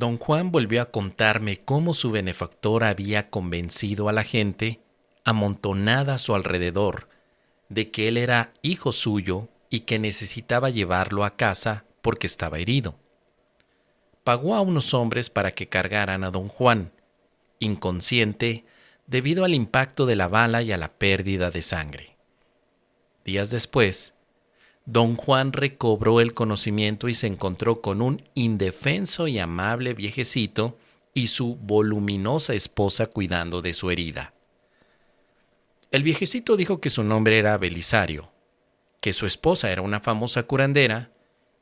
Don Juan volvió a contarme cómo su benefactor había convencido a la gente, amontonada a su alrededor, de que él era hijo suyo y que necesitaba llevarlo a casa porque estaba herido. Pagó a unos hombres para que cargaran a don Juan, inconsciente debido al impacto de la bala y a la pérdida de sangre. Días después, don Juan recobró el conocimiento y se encontró con un indefenso y amable viejecito y su voluminosa esposa cuidando de su herida. El viejecito dijo que su nombre era Belisario, que su esposa era una famosa curandera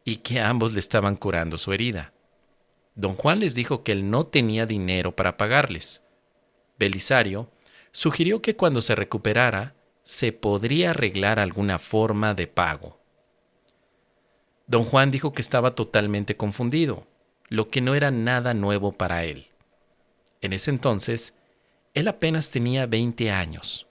y que ambos le estaban curando su herida. Don Juan les dijo que él no tenía dinero para pagarles. Belisario sugirió que cuando se recuperara se podría arreglar alguna forma de pago. Don Juan dijo que estaba totalmente confundido, lo que no era nada nuevo para él. En ese entonces, él apenas tenía 20 años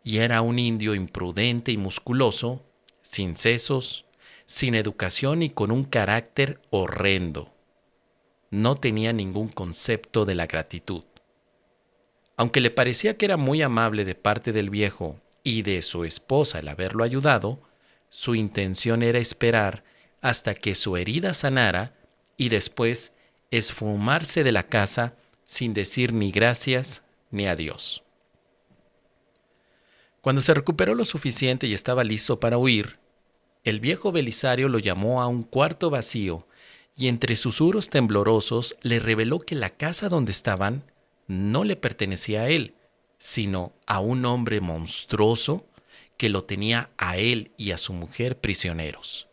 y era un indio imprudente y musculoso, sin sesos, sin educación y con un carácter horrendo. No tenía ningún concepto de la gratitud. Aunque le parecía que era muy amable de parte del viejo y de su esposa el haberlo ayudado, su intención era esperar hasta que su herida sanara y después esfumarse de la casa sin decir ni gracias ni adiós. Cuando se recuperó lo suficiente y estaba listo para huir, el viejo Belisario lo llamó a un cuarto vacío y entre susurros temblorosos le reveló que la casa donde estaban no le pertenecía a él, sino a un hombre monstruoso que lo tenía a él y a su mujer prisioneros.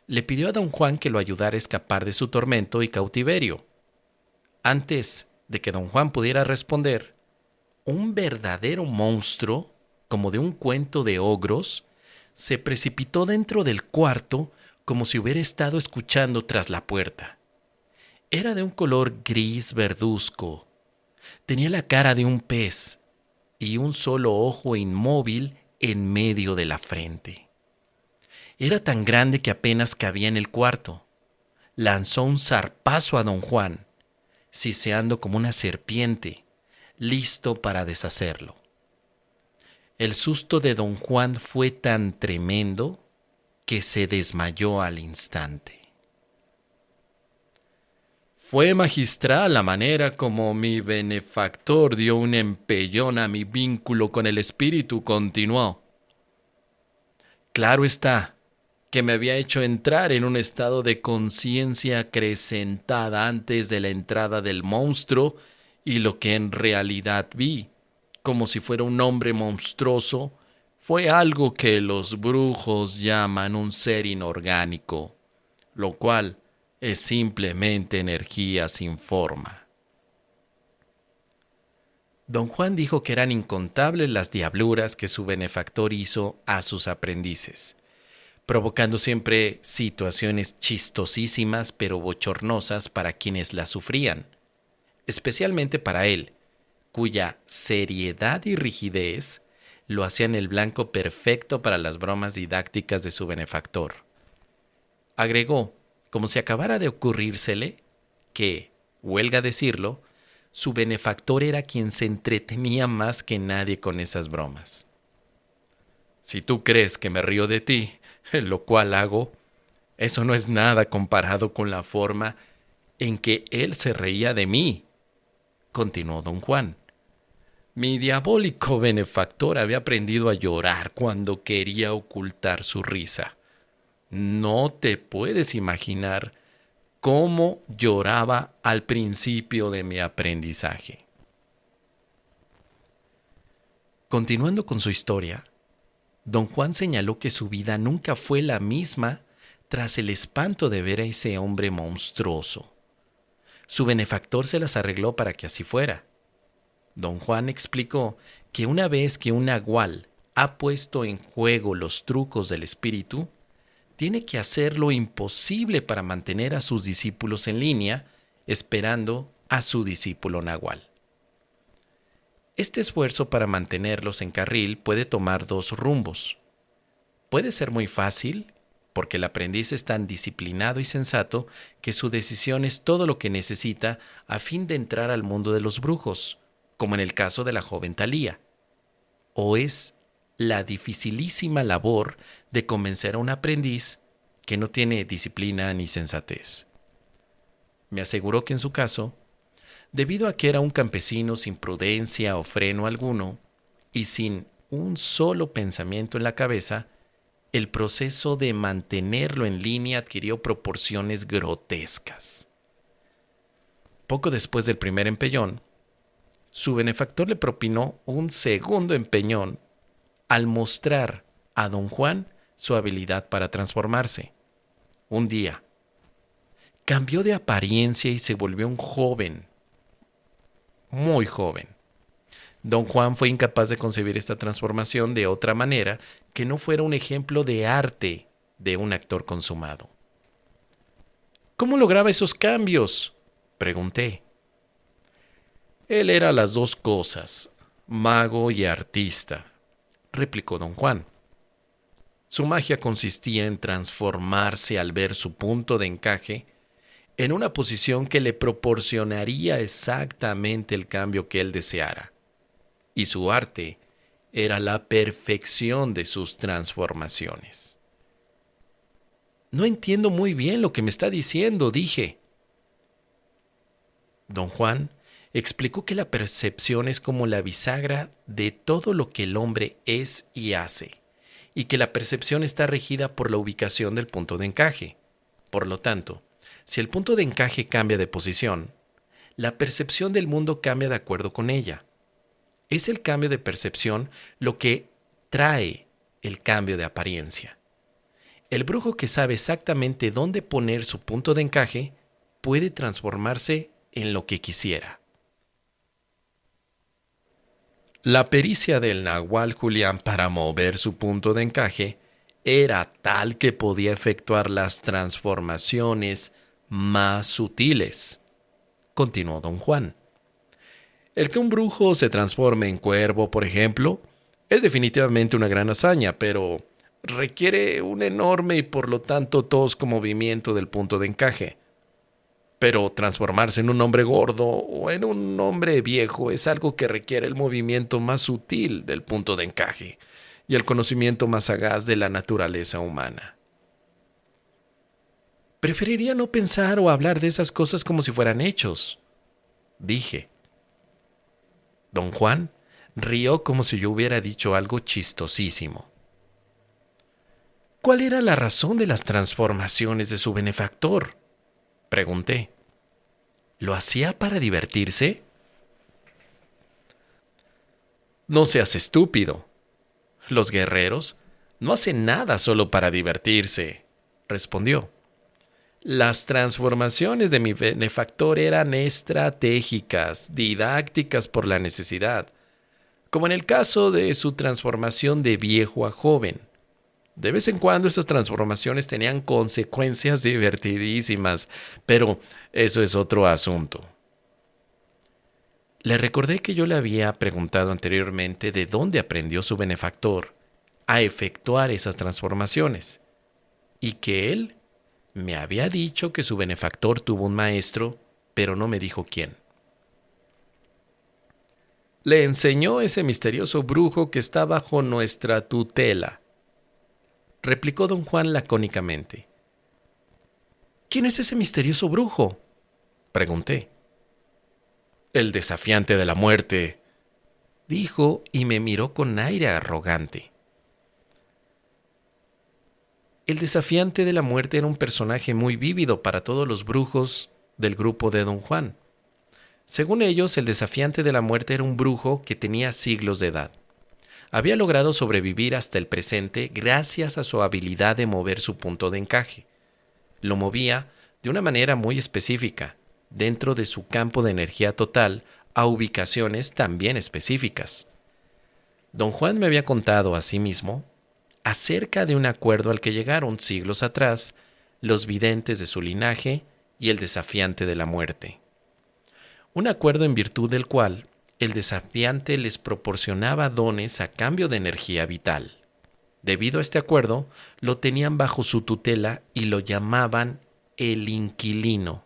Le pidió a don Juan que lo ayudara a escapar de su tormento y cautiverio. Antes de que don Juan pudiera responder, un verdadero monstruo, como de un cuento de ogros, se precipitó dentro del cuarto como si hubiera estado escuchando tras la puerta. Era de un color gris verduzco. Tenía la cara de un pez y un solo ojo inmóvil en medio de la frente. Era tan grande que apenas cabía en el cuarto. Lanzó un zarpazo a don Juan, siseando como una serpiente, listo para deshacerlo. El susto de don Juan fue tan tremendo que se desmayó al instante. Fue magistral la manera como mi benefactor dio un empellón a mi vínculo con el espíritu, continuó. Claro está que me había hecho entrar en un estado de conciencia acrecentada antes de la entrada del monstruo y lo que en realidad vi, como si fuera un hombre monstruoso, fue algo que los brujos llaman un ser inorgánico, lo cual es simplemente energía sin forma. Don Juan dijo que eran incontables las diabluras que su benefactor hizo a sus aprendices, provocando siempre situaciones chistosísimas pero bochornosas para quienes las sufrían, especialmente para él, cuya seriedad y rigidez lo hacían el blanco perfecto para las bromas didácticas de su benefactor. Agregó, como si acabara de ocurrírsele, que, huelga decirlo, su benefactor era quien se entretenía más que nadie con esas bromas. Si tú crees que me río de ti, lo cual hago, eso no es nada comparado con la forma en que él se reía de mí, continuó don Juan. Mi diabólico benefactor había aprendido a llorar cuando quería ocultar su risa. No te puedes imaginar cómo lloraba al principio de mi aprendizaje. Continuando con su historia, don Juan señaló que su vida nunca fue la misma tras el espanto de ver a ese hombre monstruoso. Su benefactor se las arregló para que así fuera. Don Juan explicó que una vez que un nahual ha puesto en juego los trucos del espíritu, tiene que hacer lo imposible para mantener a sus discípulos en línea, esperando a su discípulo nahual. Este esfuerzo para mantenerlos en carril puede tomar dos rumbos. Puede ser muy fácil, porque el aprendiz es tan disciplinado y sensato que su decisión es todo lo que necesita a fin de entrar al mundo de los brujos, como en el caso de la joven Thalía. O es la dificilísima labor de convencer a un aprendiz que no tiene disciplina ni sensatez. Me aseguró que en su caso, debido a que era un campesino sin prudencia o freno alguno y sin un solo pensamiento en la cabeza, el proceso de mantenerlo en línea adquirió proporciones grotescas. Poco después del primer empellón, su benefactor le propinó un segundo empeñón al mostrar a don Juan su habilidad para transformarse. Un día, cambió de apariencia y se volvió un joven, muy joven. Don Juan fue incapaz de concebir esta transformación de otra manera que no fuera un ejemplo de arte de un actor consumado. ¿Cómo lograba esos cambios?, pregunté. Él era las dos cosas, mago y artista, replicó don Juan. Su magia consistía en transformarse al ver su punto de encaje en una posición que le proporcionaría exactamente el cambio que él deseara. Y su arte era la perfección de sus transformaciones. No entiendo muy bien lo que me está diciendo, dije. Don Juan explicó que la percepción es como la bisagra de todo lo que el hombre es y hace, y que la percepción está regida por la ubicación del punto de encaje. Por lo tanto, si el punto de encaje cambia de posición, la percepción del mundo cambia de acuerdo con ella. Es el cambio de percepción lo que trae el cambio de apariencia. El brujo que sabe exactamente dónde poner su punto de encaje puede transformarse en lo que quisiera. La pericia del nahual Julián para mover su punto de encaje era tal que podía efectuar las transformaciones más sutiles, continuó don Juan. El que un brujo se transforme en cuervo, por ejemplo, es definitivamente una gran hazaña, pero requiere un enorme y por lo tanto tosco movimiento del punto de encaje. Pero transformarse en un hombre gordo o en un hombre viejo es algo que requiere el movimiento más sutil del punto de encaje y el conocimiento más sagaz de la naturaleza humana. Preferiría no pensar o hablar de esas cosas como si fueran hechos, dije. Don Juan rió como si yo hubiera dicho algo chistosísimo. ¿Cuál era la razón de las transformaciones de su benefactor?, pregunté. ¿Lo hacía para divertirse? No seas estúpido. Los guerreros no hacen nada solo para divertirse, respondió. Las transformaciones de mi benefactor eran estratégicas, didácticas por la necesidad, como en el caso de su transformación de viejo a joven. De vez en cuando esas transformaciones tenían consecuencias divertidísimas, pero eso es otro asunto. Le recordé que yo le había preguntado anteriormente de dónde aprendió su benefactor a efectuar esas transformaciones, y que él me había dicho que su benefactor tuvo un maestro, pero no me dijo quién. Le enseñó ese misterioso brujo que está bajo nuestra tutela, replicó don Juan lacónicamente. ¿Quién es ese misterioso brujo?, pregunté. El desafiante de la muerte, dijo y me miró con aire arrogante. El desafiante de la muerte era un personaje muy vívido para todos los brujos del grupo de don Juan. Según ellos, el desafiante de la muerte era un brujo que tenía siglos de edad. Había logrado sobrevivir hasta el presente gracias a su habilidad de mover su punto de encaje. Lo movía de una manera muy específica, dentro de su campo de energía total, a ubicaciones también específicas. Don Juan me había contado asimismo acerca de un acuerdo al que llegaron siglos atrás los videntes de su linaje y el desafiante de la muerte. Un acuerdo en virtud del cual el desafiante les proporcionaba dones a cambio de energía vital. Debido a este acuerdo, lo tenían bajo su tutela y lo llamaban el inquilino.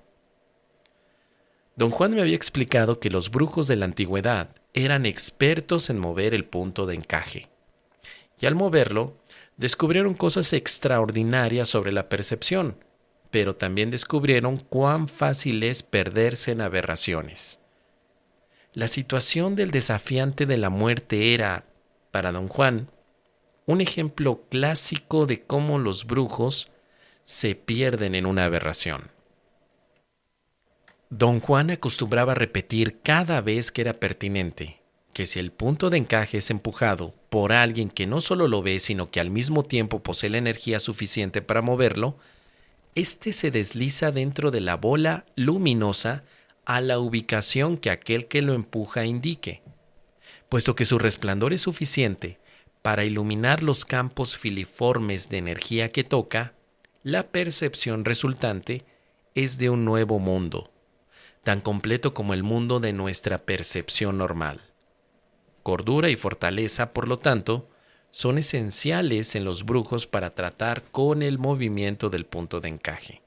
Don Juan me había explicado que los brujos de la antigüedad eran expertos en mover el punto de encaje. Y al moverlo, descubrieron cosas extraordinarias sobre la percepción, pero también descubrieron cuán fácil es perderse en aberraciones. La situación del desafiante de la muerte era, para don Juan, un ejemplo clásico de cómo los brujos se pierden en una aberración. Don Juan acostumbraba a repetir cada vez que era pertinente que si el punto de encaje es empujado por alguien que no solo lo ve, sino que al mismo tiempo posee la energía suficiente para moverlo, este se desliza dentro de la bola luminosa a la ubicación que aquel que lo empuja indique, puesto que su resplandor es suficiente para iluminar los campos filiformes de energía que toca. La percepción resultante es de un nuevo mundo, tan completo como el mundo de nuestra percepción normal. Cordura y fortaleza, por lo tanto, son esenciales en los brujos para tratar con el movimiento del punto de encaje.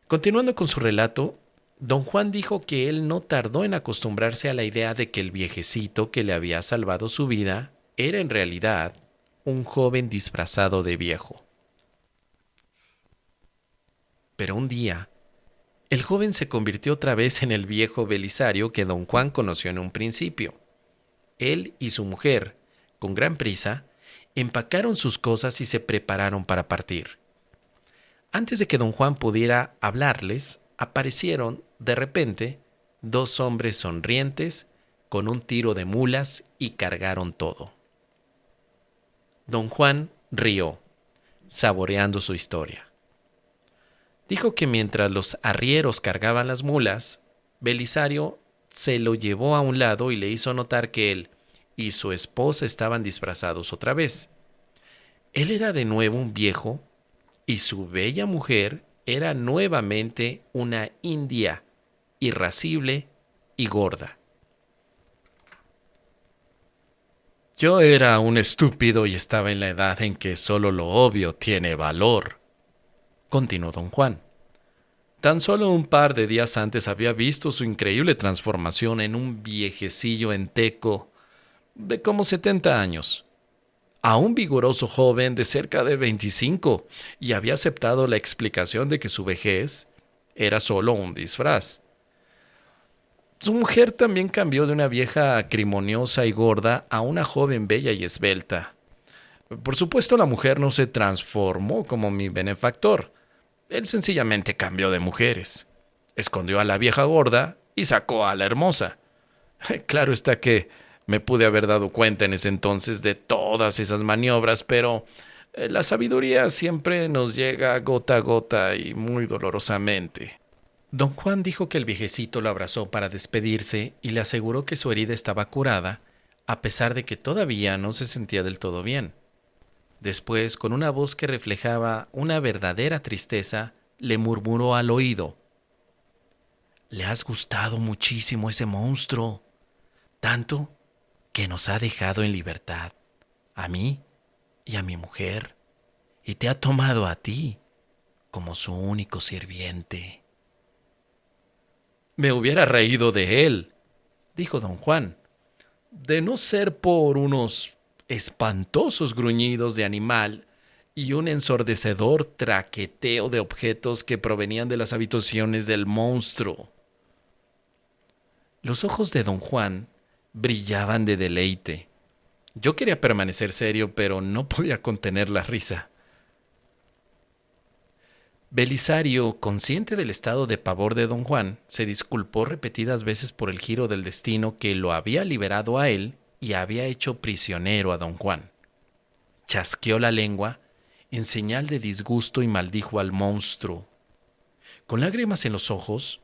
Continuando con su relato, don Juan dijo que él no tardó en acostumbrarse a la idea de que el viejecito que le había salvado su vida era en realidad un joven disfrazado de viejo. Pero un día, el joven se convirtió otra vez en el viejo Belisario que don Juan conoció en un principio. Él y su mujer, con gran prisa, empacaron sus cosas y se prepararon para partir. Antes de que don Juan pudiera hablarles, aparecieron, de repente, dos hombres sonrientes con un tiro de mulas y cargaron todo. Don Juan rió, saboreando su historia. Dijo que mientras los arrieros cargaban las mulas, Belisario se lo llevó a un lado y le hizo notar que él y su esposa estaban disfrazados otra vez. Él era de nuevo un viejo y su bella mujer era nuevamente una india, irascible y gorda. Yo era un estúpido y estaba en la edad en que solo lo obvio tiene valor, continuó don Juan. Tan solo un par de días antes había visto su increíble transformación en un viejecillo enteco de como 70 años, a un vigoroso joven de cerca de 25, y había aceptado la explicación de que su vejez era solo un disfraz. Su mujer también cambió de una vieja acrimoniosa y gorda a una joven bella y esbelta. Por supuesto, la mujer no se transformó como mi benefactor. Él sencillamente cambió de mujeres. Escondió a la vieja gorda y sacó a la hermosa. Claro está que me pude haber dado cuenta en ese entonces de todas esas maniobras, pero la sabiduría siempre nos llega gota a gota y muy dolorosamente. Don Juan dijo que el viejecito lo abrazó para despedirse y le aseguró que su herida estaba curada, a pesar de que todavía no se sentía del todo bien. Después, con una voz que reflejaba una verdadera tristeza, le murmuró al oído: «Le has gustado muchísimo ese monstruo, tanto que nos ha dejado en libertad, a mí y a mi mujer, y te ha tomado a ti como su único sirviente». Me hubiera reído de él, dijo don Juan, de no ser por unos espantosos gruñidos de animal y un ensordecedor traqueteo de objetos que provenían de las habitaciones del monstruo. Los ojos de don Juan brillaban de deleite. Yo quería permanecer serio, pero no podía contener la risa. Belisario, consciente del estado de pavor de don Juan, se disculpó repetidas veces por el giro del destino que lo había liberado a él y había hecho prisionero a don Juan. Chasqueó la lengua en señal de disgusto y maldijo al monstruo. Con lágrimas en los ojos,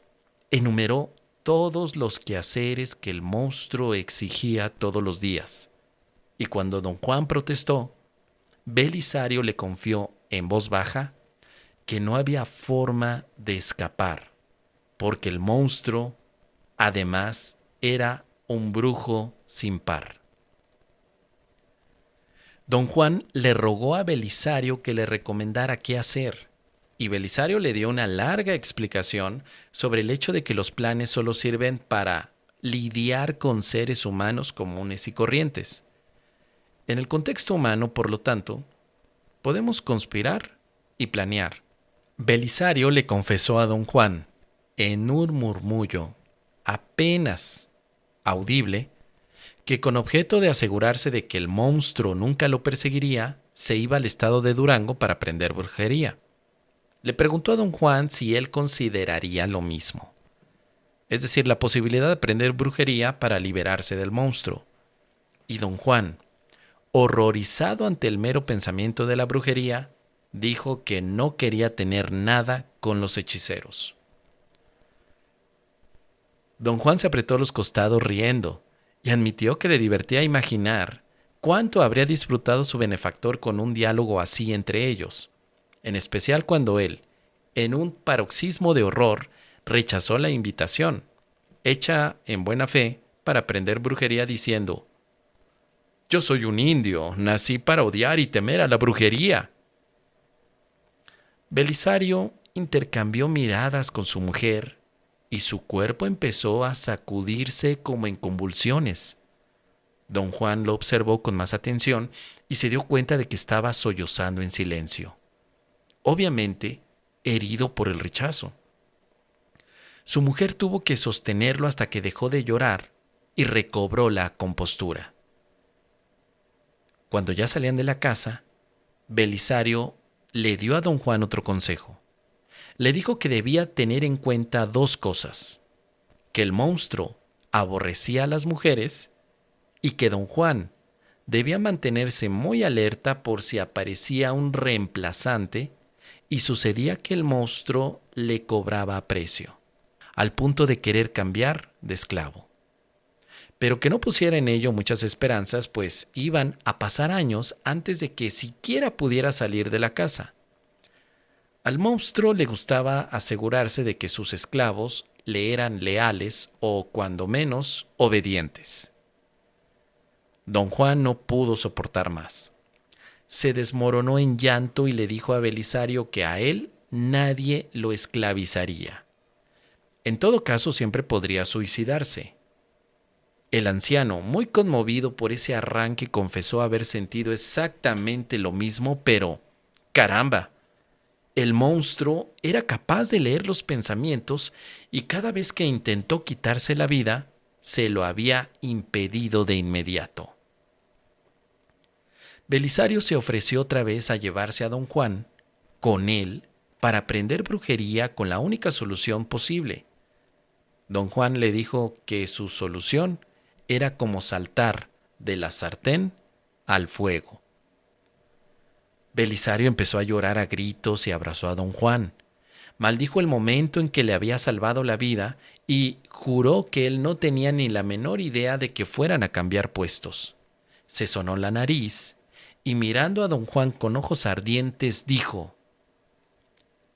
enumeró todos los quehaceres que el monstruo exigía todos los días. Y cuando don Juan protestó, Belisario le confió en voz baja que no había forma de escapar, porque el monstruo, además, era un brujo sin par. Don Juan le rogó a Belisario que le recomendara qué hacer, y Belisario le dio una larga explicación sobre el hecho de que los planes solo sirven para lidiar con seres humanos comunes y corrientes. En el contexto humano, por lo tanto, podemos conspirar y planear. Belisario le confesó a don Juan, en un murmullo apenas audible, que con objeto de asegurarse de que el monstruo nunca lo perseguiría, se iba al estado de Durango para aprender brujería. Le preguntó a don Juan si él consideraría lo mismo, es decir, la posibilidad de aprender brujería para liberarse del monstruo. Y don Juan, horrorizado ante el mero pensamiento de la brujería, dijo que no quería tener nada con los hechiceros. Don Juan se apretó los costados riendo y admitió que le divertía imaginar cuánto habría disfrutado su benefactor con un diálogo así entre ellos, en especial cuando él, en un paroxismo de horror, rechazó la invitación, hecha en buena fe para aprender brujería diciendo: «Yo soy un indio, nací para odiar y temer a la brujería». Belisario intercambió miradas con su mujer y su cuerpo empezó a sacudirse como en convulsiones. Don Juan lo observó con más atención y se dio cuenta de que estaba sollozando en silencio, obviamente herido por el rechazo. Su mujer tuvo que sostenerlo hasta que dejó de llorar y recobró la compostura. Cuando ya salían de la casa, Belisario le dio a don Juan otro consejo. Le dijo que debía tener en cuenta dos cosas: que el monstruo aborrecía a las mujeres y que don Juan debía mantenerse muy alerta por si aparecía un reemplazante y sucedía que el monstruo le cobraba precio, al punto de querer cambiar de esclavo. Pero que no pusiera en ello muchas esperanzas, pues iban a pasar años antes de que siquiera pudiera salir de la casa. Al monstruo le gustaba asegurarse de que sus esclavos le eran leales o, cuando menos, obedientes. Don Juan no pudo soportar más. Se desmoronó en llanto y le dijo a Belisario que a él nadie lo esclavizaría. En todo caso, siempre podría suicidarse. El anciano, muy conmovido por ese arranque, confesó haber sentido exactamente lo mismo, pero ¡caramba! El monstruo era capaz de leer los pensamientos y cada vez que intentó quitarse la vida, se lo había impedido de inmediato. Belisario se ofreció otra vez a llevarse a don Juan con él para aprender brujería con la única solución posible. Don Juan le dijo que su solución era como saltar de la sartén al fuego. Belisario empezó a llorar a gritos y abrazó a don Juan. Maldijo el momento en que le había salvado la vida y juró que él no tenía ni la menor idea de que fueran a cambiar puestos. Se sonó la nariz y, mirando a don Juan con ojos ardientes, dijo: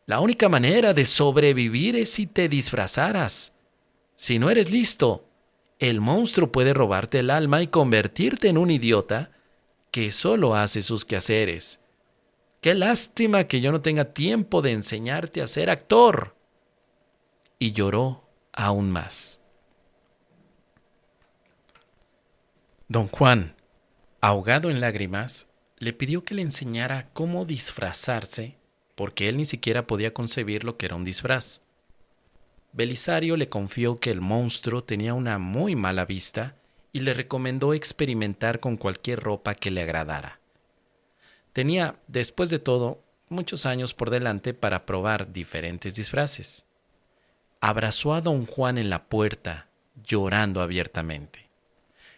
«La única manera de sobrevivir es si te disfrazaras. Si no eres listo, el monstruo puede robarte el alma y convertirte en un idiota que solo hace sus quehaceres. ¡Qué lástima que yo no tenga tiempo de enseñarte a ser actor!». Y lloró aún más. Don Juan, ahogado en lágrimas, le pidió que le enseñara cómo disfrazarse, porque él ni siquiera podía concebir lo que era un disfraz. Belisario le confió que el monstruo tenía una muy mala vista y le recomendó experimentar con cualquier ropa que le agradara. Tenía, después de todo, muchos años por delante para probar diferentes disfraces. Abrazó a don Juan en la puerta, llorando abiertamente.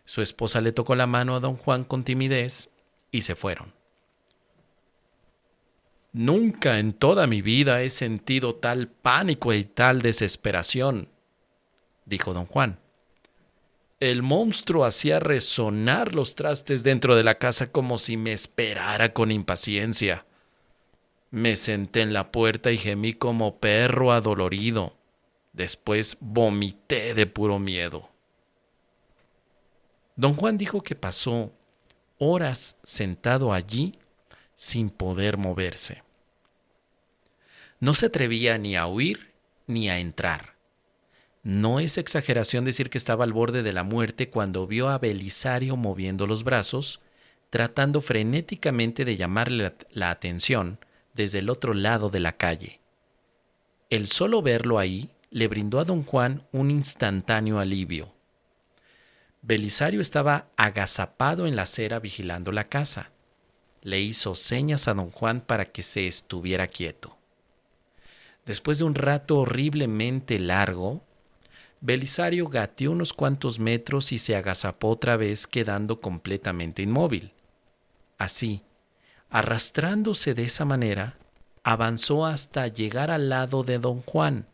Su esposa le tocó la mano a don Juan con timidez y se fueron. «Nunca en toda mi vida he sentido tal pánico y tal desesperación», dijo don Juan. «El monstruo hacía resonar los trastes dentro de la casa como si me esperara con impaciencia. Me senté en la puerta y gemí como perro adolorido. Después vomité de puro miedo». Don Juan dijo que pasó horas sentado allí sin poder moverse. No se atrevía ni a huir ni a entrar. No es exageración decir que estaba al borde de la muerte cuando vio a Belisario moviendo los brazos, tratando frenéticamente de llamarle la atención desde el otro lado de la calle. El solo verlo ahí le brindó a don Juan un instantáneo alivio. Belisario estaba agazapado en la acera vigilando la casa. Le hizo señas a don Juan para que se estuviera quieto. Después de un rato horriblemente largo, Belisario gateó unos cuantos metros y se agazapó otra vez, quedando completamente inmóvil. Así, arrastrándose de esa manera, avanzó hasta llegar al lado de don Juan.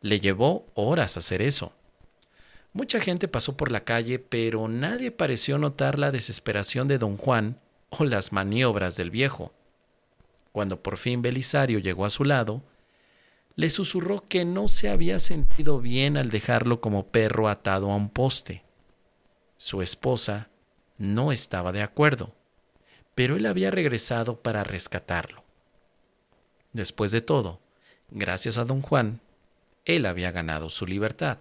Le llevó horas hacer eso. Mucha gente pasó por la calle, pero nadie pareció notar la desesperación de don Juan o las maniobras del viejo. Cuando por fin Belisario llegó a su lado, le susurró que no se había sentido bien al dejarlo como perro atado a un poste. Su esposa no estaba de acuerdo, pero él había regresado para rescatarlo. Después de todo, gracias a don Juan, él había ganado su libertad.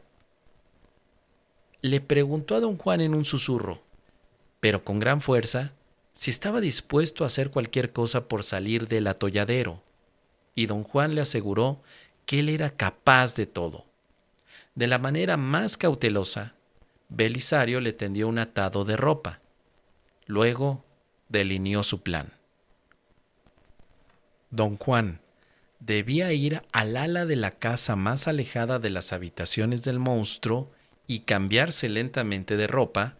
Le preguntó a don Juan en un susurro, pero con gran fuerza, si estaba dispuesto a hacer cualquier cosa por salir del atolladero, y don Juan le aseguró que él era capaz de todo. De la manera más cautelosa, Belisario le tendió un atado de ropa. Luego delineó su plan. Don Juan debía ir al ala de la casa más alejada de las habitaciones del monstruo y cambiarse lentamente de ropa,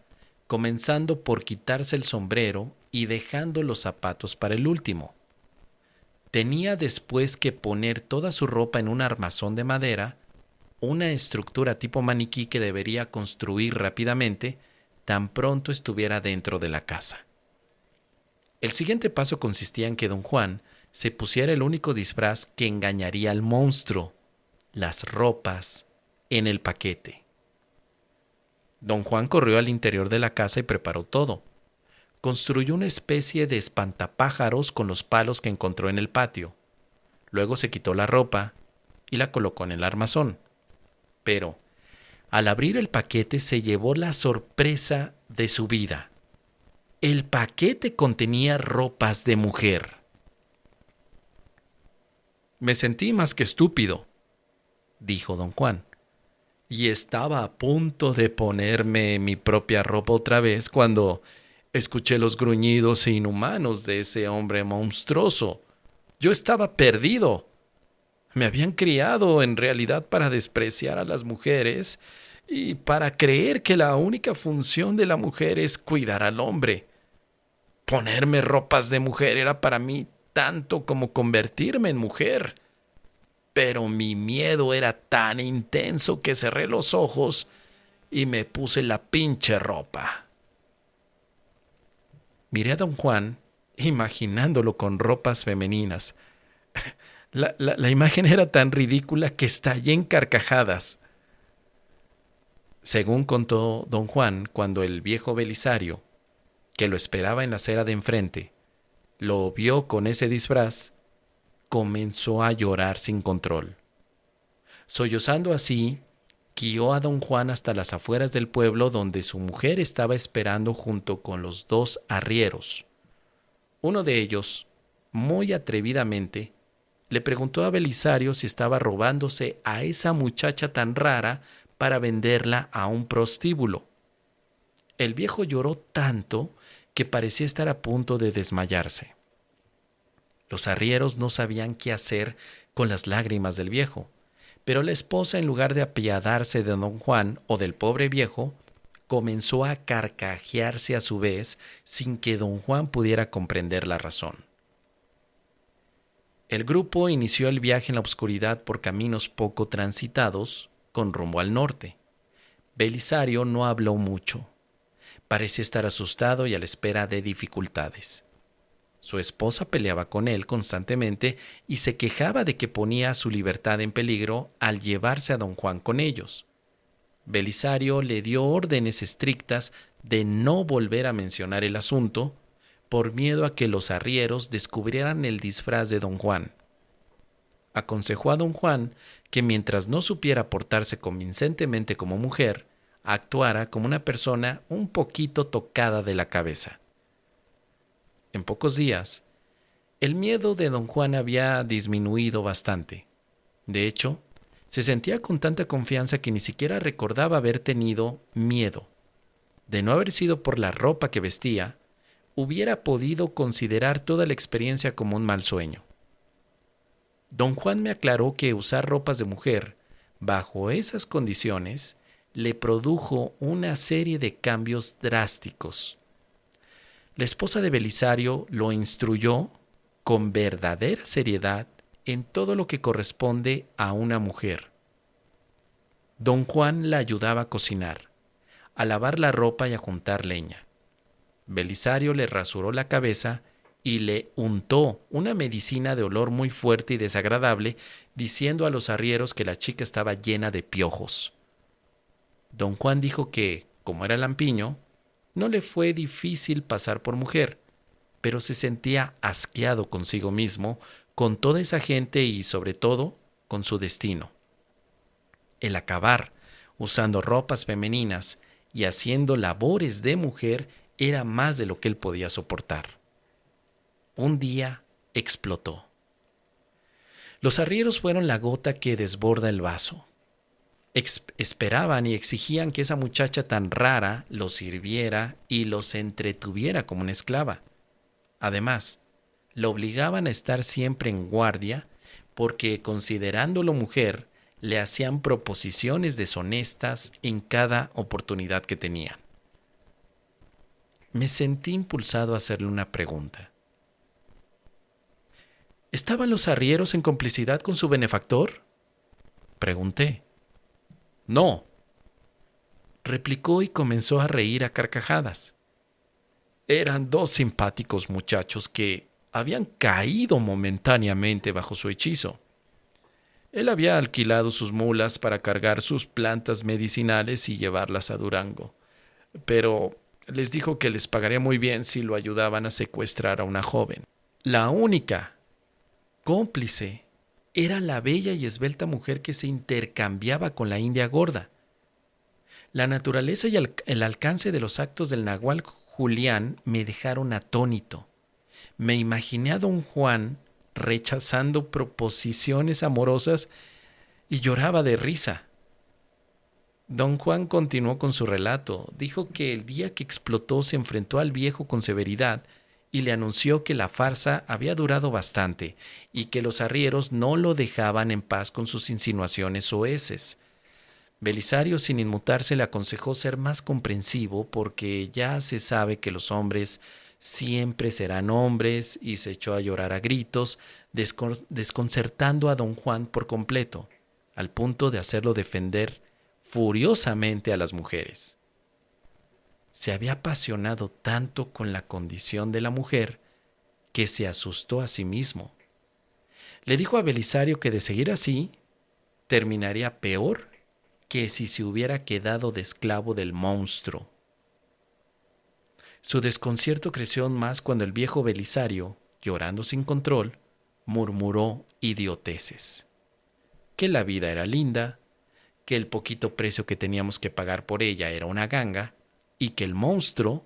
comenzando por quitarse el sombrero y dejando los zapatos para el último. Tenía después que poner toda su ropa en un armazón de madera, una estructura tipo maniquí que debería construir rápidamente tan pronto estuviera dentro de la casa. El siguiente paso consistía en que don Juan se pusiera el único disfraz que engañaría al monstruo, las ropas en el paquete. Don Juan corrió al interior de la casa y preparó todo. Construyó una especie de espantapájaros con los palos que encontró en el patio. Luego se quitó la ropa y la colocó en el armazón. Pero, al abrir el paquete, se llevó la sorpresa de su vida. El paquete contenía ropas de mujer. Me sentí más que estúpido, dijo don Juan, y estaba a punto de ponerme mi propia ropa otra vez cuando escuché los gruñidos inhumanos de ese hombre monstruoso. Yo estaba perdido. Me habían criado en realidad para despreciar a las mujeres y para creer que la única función de la mujer es cuidar al hombre. Ponerme ropas de mujer era para mí tanto como convertirme en mujer. Pero mi miedo era tan intenso que cerré los ojos y me puse la pinche ropa. Miré a don Juan, imaginándolo con ropas femeninas. La imagen era tan ridícula que estallé en carcajadas. Según contó don Juan, cuando el viejo Belisario, que lo esperaba en la acera de enfrente, lo vio con ese disfraz, comenzó a llorar sin control. Sollozando así, guió a don Juan hasta las afueras del pueblo donde su mujer estaba esperando junto con los dos arrieros. Uno de ellos, muy atrevidamente, le preguntó a Belisario si estaba robándose a esa muchacha tan rara para venderla a un prostíbulo. El viejo lloró tanto que parecía estar a punto de desmayarse. Los arrieros no sabían qué hacer con las lágrimas del viejo, pero la esposa, en lugar de apiadarse de don Juan o del pobre viejo, comenzó a carcajearse a su vez sin que don Juan pudiera comprender la razón. El grupo inició el viaje en la oscuridad por caminos poco transitados, con rumbo al norte. Belisario no habló mucho. Parecía estar asustado y a la espera de dificultades. Su esposa peleaba con él constantemente y se quejaba de que ponía su libertad en peligro al llevarse a don Juan con ellos. Belisario le dio órdenes estrictas de no volver a mencionar el asunto por miedo a que los arrieros descubrieran el disfraz de don Juan. Aconsejó a don Juan que mientras no supiera portarse convincentemente como mujer, actuara como una persona un poquito tocada de la cabeza. En pocos días, el miedo de don Juan había disminuido bastante. De hecho, se sentía con tanta confianza que ni siquiera recordaba haber tenido miedo. De no haber sido por la ropa que vestía, hubiera podido considerar toda la experiencia como un mal sueño. Don Juan me aclaró que usar ropas de mujer bajo esas condiciones le produjo una serie de cambios drásticos. La esposa de Belisario lo instruyó con verdadera seriedad en todo lo que corresponde a una mujer. Don Juan la ayudaba a cocinar, a lavar la ropa y a juntar leña. Belisario le rasuró la cabeza y le untó una medicina de olor muy fuerte y desagradable, diciendo a los arrieros que la chica estaba llena de piojos. Don Juan dijo que, como era lampiño, no le fue difícil pasar por mujer, pero se sentía asqueado consigo mismo, con toda esa gente y, sobre todo, con su destino. El acabar usando ropas femeninas y haciendo labores de mujer era más de lo que él podía soportar. Un día explotó. Los arrieros fueron la gota que desborda el vaso. Esperaban y exigían que esa muchacha tan rara los sirviera y los entretuviera como una esclava. Además, lo obligaban a estar siempre en guardia porque, considerándolo mujer, le hacían proposiciones deshonestas en cada oportunidad que tenían. Me sentí impulsado a hacerle una pregunta. ¿Estaban los arrieros en complicidad con su benefactor?, pregunté. No, replicó y comenzó a reír a carcajadas. Eran dos simpáticos muchachos que habían caído momentáneamente bajo su hechizo. Él había alquilado sus mulas para cargar sus plantas medicinales y llevarlas a Durango, pero les dijo que les pagaría muy bien si lo ayudaban a secuestrar a una joven. La única cómplice era la bella y esbelta mujer que se intercambiaba con la india gorda. La naturaleza y el alcance de los actos del nahual Julián me dejaron atónito. Me imaginé a don Juan rechazando proposiciones amorosas y lloraba de risa. Don Juan continuó con su relato. Dijo que el día que explotó se enfrentó al viejo con severidad y le anunció que la farsa había durado bastante y que los arrieros no lo dejaban en paz con sus insinuaciones soeces. Belisario, sin inmutarse, le aconsejó ser más comprensivo porque ya se sabe que los hombres siempre serán hombres, y se echó a llorar a gritos, desconcertando a don Juan por completo, al punto de hacerlo defender furiosamente a las mujeres. Se había apasionado tanto con la condición de la mujer que se asustó a sí mismo. Le dijo a Belisario que de seguir así, terminaría peor que si se hubiera quedado de esclavo del monstruo. Su desconcierto creció aún más cuando el viejo Belisario, llorando sin control, murmuró idioteces. Que la vida era linda, que el poquito precio que teníamos que pagar por ella era una ganga, y que el monstruo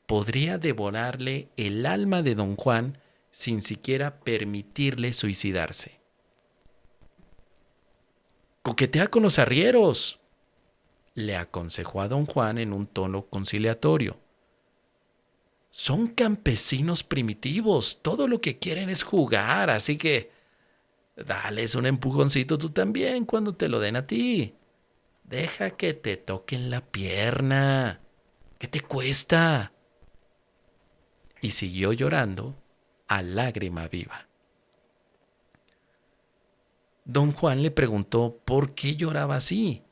podría devorarle el alma de don Juan sin siquiera permitirle suicidarse. «Coquetea con los arrieros», le aconsejó a don Juan en un tono conciliatorio. «Son campesinos primitivos, todo lo que quieren es jugar, así que dales un empujoncito tú también cuando te lo den a ti. Deja que te toquen la pierna. ¿Qué te cuesta?». Y siguió llorando a lágrima viva. Don Juan le preguntó por qué lloraba así.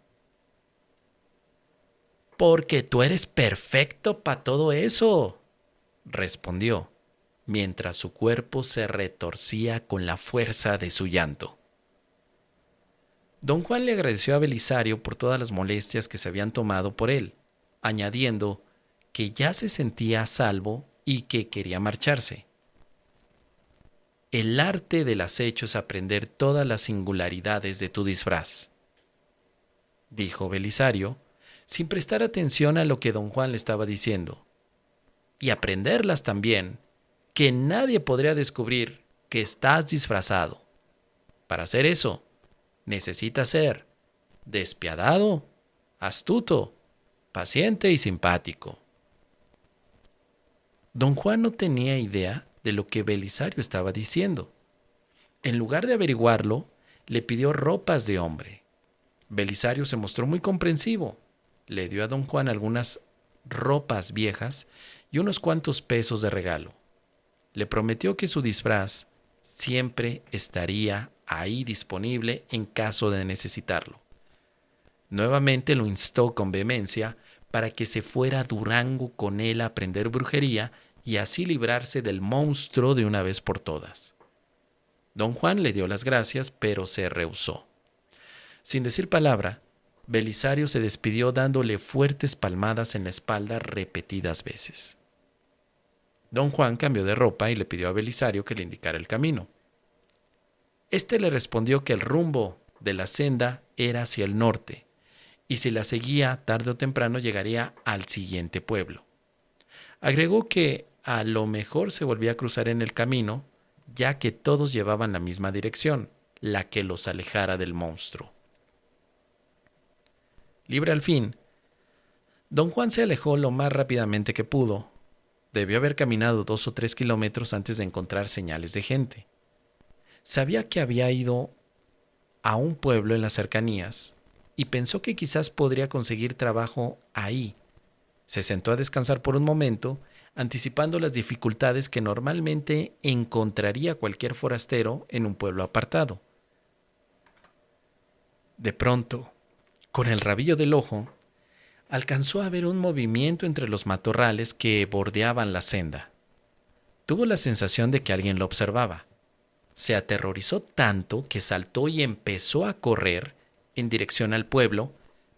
«Porque tú eres perfecto para todo eso», respondió, mientras su cuerpo se retorcía con la fuerza de su llanto. Don Juan le agradeció a Belisario por todas las molestias que se habían tomado por él, añadiendo que ya se sentía a salvo y que quería marcharse. El arte del acecho es aprender todas las singularidades de tu disfraz, dijo Belisario, sin prestar atención a lo que don Juan le estaba diciendo, y aprenderlas también, que nadie podría descubrir que estás disfrazado. Para hacer eso, necesitas ser despiadado, astuto, paciente y simpático. Don Juan no tenía idea de lo que Belisario estaba diciendo. En lugar de averiguarlo, le pidió ropas de hombre. Belisario se mostró muy comprensivo. Le dio a don Juan algunas ropas viejas y unos cuantos pesos de regalo. Le prometió que su disfraz siempre estaría ahí disponible en caso de necesitarlo. Nuevamente lo instó con vehemencia para que se fuera a Durango con él a aprender brujería y así librarse del monstruo de una vez por todas. Don Juan le dio las gracias, pero se rehusó. Sin decir palabra, Belisario se despidió dándole fuertes palmadas en la espalda repetidas veces. Don Juan cambió de ropa y le pidió a Belisario que le indicara el camino. Este le respondió que el rumbo de la senda era hacia el norte, y si la seguía tarde o temprano llegaría al siguiente pueblo. Agregó que a lo mejor se volvía a cruzar en el camino, ya que todos llevaban la misma dirección, la que los alejara del monstruo. Libre al fin, don Juan se alejó lo más rápidamente que pudo. Debió haber caminado 2 o 3 kilómetros antes de encontrar señales de gente. Sabía que había ido a un pueblo en las cercanías y pensó que quizás podría conseguir trabajo ahí. Se sentó a descansar por un momento, anticipando las dificultades que normalmente encontraría cualquier forastero en un pueblo apartado. De pronto, con el rabillo del ojo, alcanzó a ver un movimiento entre los matorrales que bordeaban la senda. Tuvo la sensación de que alguien lo observaba. Se aterrorizó tanto que saltó y empezó a correr en dirección al pueblo,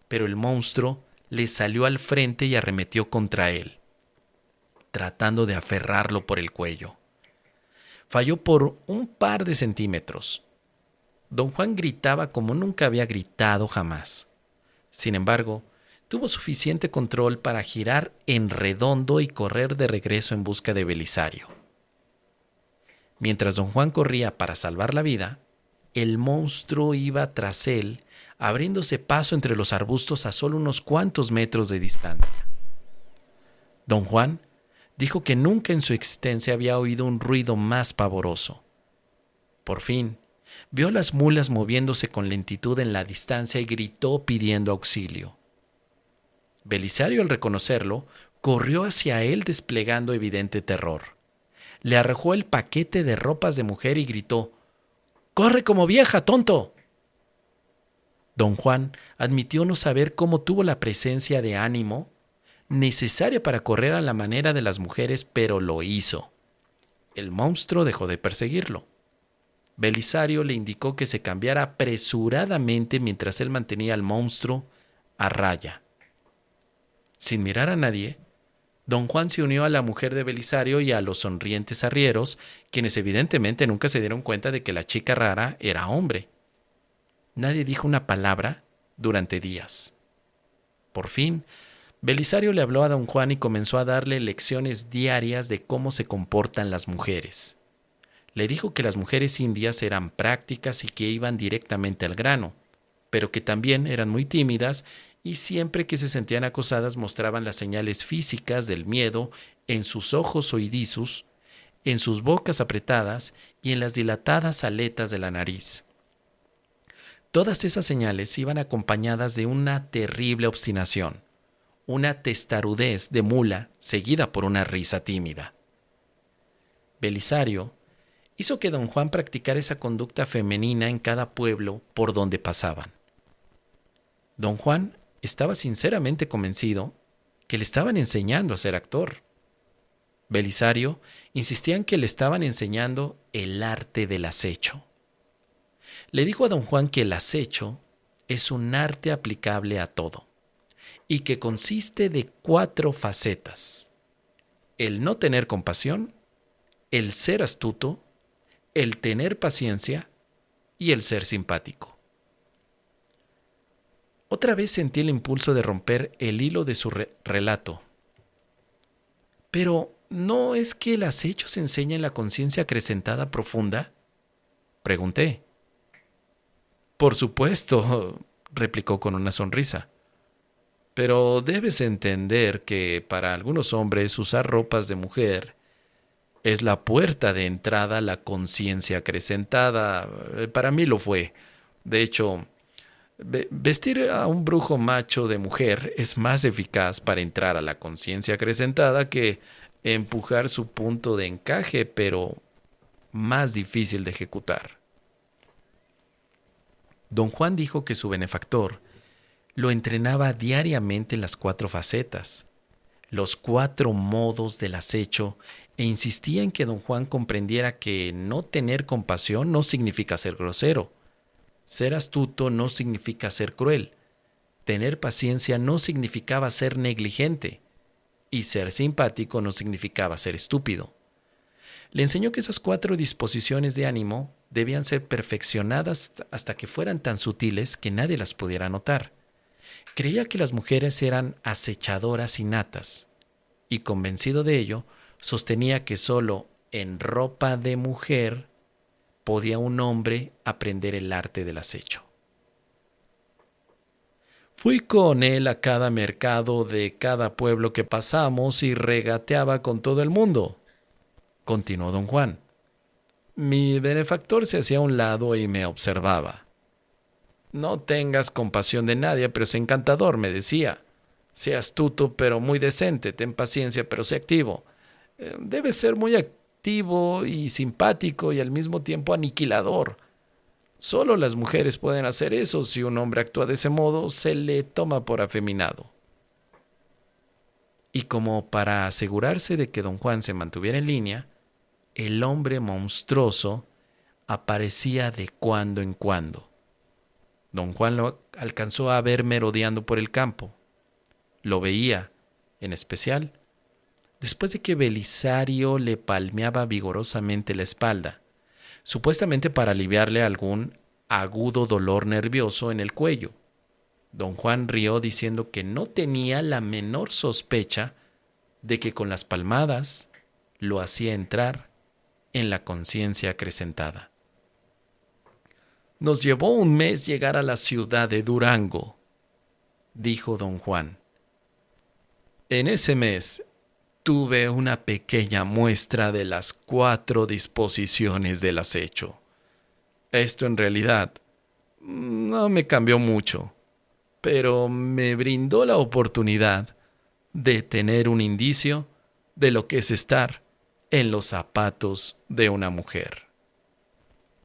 pero el monstruo le salió al frente y arremetió contra él, tratando de aferrarlo por el cuello. Falló por un par de centímetros. Don Juan gritaba como nunca había gritado jamás. Sin embargo, tuvo suficiente control para girar en redondo y correr de regreso en busca de Belisario. Mientras don Juan corría para salvar la vida, el monstruo iba tras él, abriéndose paso entre los arbustos a solo unos cuantos metros de distancia. Don Juan dijo que nunca en su existencia había oído un ruido más pavoroso. Por fin, vio las mulas moviéndose con lentitud en la distancia y gritó pidiendo auxilio. Belisario, al reconocerlo, corrió hacia él desplegando evidente terror. Le arrojó el paquete de ropas de mujer y gritó: ¡Corre como vieja, tonto! Don Juan admitió no saber cómo tuvo la presencia de ánimo necesaria para correr a la manera de las mujeres, pero lo hizo. El monstruo dejó de perseguirlo. Belisario le indicó que se cambiara apresuradamente mientras él mantenía al monstruo a raya. Sin mirar a nadie, don Juan se unió a la mujer de Belisario y a los sonrientes arrieros, quienes evidentemente nunca se dieron cuenta de que la chica rara era hombre. Nadie dijo una palabra durante días. Por fin, Belisario le habló a don Juan y comenzó a darle lecciones diarias de cómo se comportan las mujeres. Le dijo que las mujeres indias eran prácticas y que iban directamente al grano, pero que también eran muy tímidas y siempre que se sentían acosadas mostraban las señales físicas del miedo en sus ojos oidizos, en sus bocas apretadas y en las dilatadas aletas de la nariz. Todas esas señales iban acompañadas de una terrible obstinación, una testarudez de mula seguida por una risa tímida. Belisario hizo que don Juan practicara esa conducta femenina en cada pueblo por donde pasaban. Don Juan estaba sinceramente convencido que le estaban enseñando a ser actor. Belisario insistía en que le estaban enseñando el arte del acecho. Le dijo a don Juan que el acecho es un arte aplicable a todo y que consiste de 4 facetas: el no tener compasión, el ser astuto, el tener paciencia y el ser simpático. Otra vez sentí el impulso de romper el hilo de su relato. Pero, ¿no es que el acecho se enseña en la conciencia acrecentada profunda? Pregunté. Por supuesto, replicó con una sonrisa. Pero debes entender que para algunos hombres usar ropas de mujer es la puerta de entrada a la conciencia acrecentada. Para mí lo fue. De hecho, vestir a un brujo macho de mujer es más eficaz para entrar a la conciencia acrecentada que empujar su punto de encaje, pero más difícil de ejecutar. Don Juan dijo que su benefactor lo entrenaba diariamente en las 4 facetas, los 4 modos del acecho, e insistía en que don Juan comprendiera que no tener compasión no significa ser grosero, ser astuto no significa ser cruel, tener paciencia no significaba ser negligente, y ser simpático no significaba ser estúpido. Le enseñó que esas 4 disposiciones de ánimo debían ser perfeccionadas hasta que fueran tan sutiles que nadie las pudiera notar. Creía que las mujeres eran acechadoras innatas, y convencido de ello, sostenía que solo en ropa de mujer podía un hombre aprender el arte del acecho. Fui con él a cada mercado de cada pueblo que pasamos y regateaba con todo el mundo, continuó don Juan. Mi benefactor se hacía a un lado y me observaba. No tengas compasión de nadie, pero sé encantador, me decía. Sé astuto, pero muy decente. Ten paciencia, pero sé activo. Debes ser muy activo y simpático y al mismo tiempo aniquilador. Solo las mujeres pueden hacer eso. Si un hombre actúa de ese modo, se le toma por afeminado. Y como para asegurarse de que don Juan se mantuviera en línea, el hombre monstruoso aparecía de cuando en cuando. Don Juan lo alcanzó a ver merodeando por el campo. Lo veía, en especial, después de que Belisario le palmeaba vigorosamente la espalda, supuestamente para aliviarle algún agudo dolor nervioso en el cuello. Don Juan rió diciendo que no tenía la menor sospecha de que con las palmadas lo hacía entrar en la conciencia acrecentada. Nos llevó un mes llegar a la ciudad de Durango, dijo don Juan. En ese mes tuve una pequeña muestra de las 4 disposiciones del acecho. Esto en realidad no me cambió mucho, pero me brindó la oportunidad de tener un indicio de lo que es estar en los zapatos de una mujer.